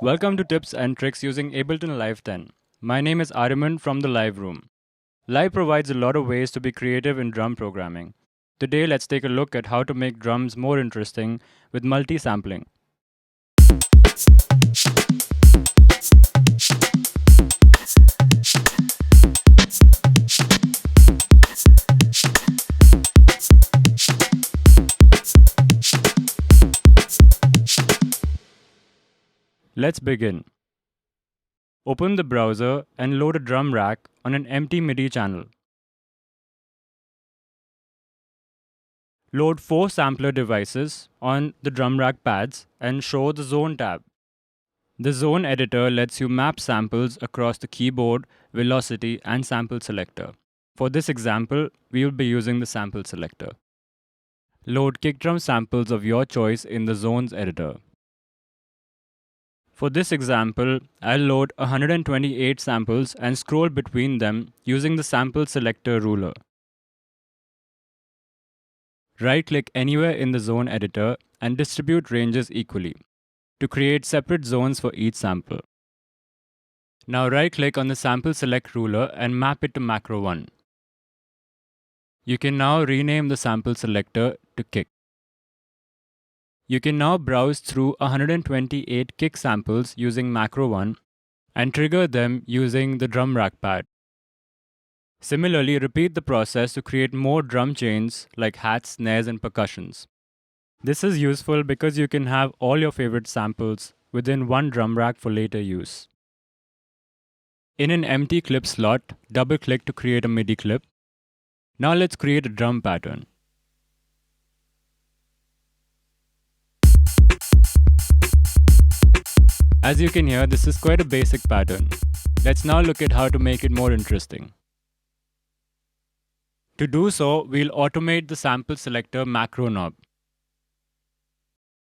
Welcome to Tips and Tricks using Ableton Live 10. My name is Ariman from the Live Room. Live provides a lot of ways to be creative in drum programming. Today, let's take a look at how to make drums more interesting with multi-sampling. Let's begin. Open the browser and load a drum rack on an empty MIDI channel. Load 4 sampler devices on the drum rack pads and show the Zone tab. The Zone editor lets you map samples across the keyboard, velocity, and sample selector. For this example, we will be using the sample selector. Load kick drum samples of your choice in the Zones editor. For this example, I'll load 128 samples and scroll between them using the sample selector ruler. Right-click anywhere in the zone editor and distribute ranges equally to create separate zones for each sample. Now right-click on the sample select ruler and map it to macro 1. You can now rename the sample selector to kick. You can now browse through 128 kick samples using macro 1 and trigger them using the drum rack pad. Similarly, repeat the process to create more drum chains like hats, snares, and percussions. This is useful because you can have all your favorite samples within one drum rack for later use. In an empty clip slot, double-click to create a MIDI clip. Now let's create a drum pattern. As you can hear, this is quite a basic pattern. Let's now look at how to make it more interesting. To do so, we'll automate the sample selector macro knob.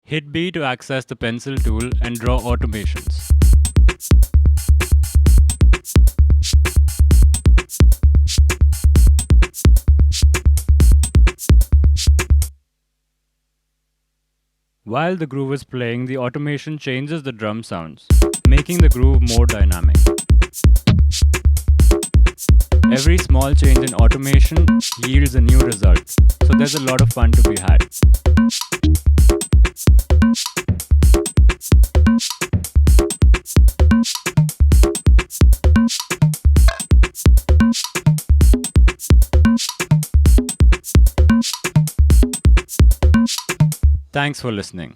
Hit B to access the pencil tool and draw automations. While the groove is playing, the automation changes the drum sounds, making the groove more dynamic. Every small change in automation yields a new result, so there's a lot of fun to be had. Thanks for listening.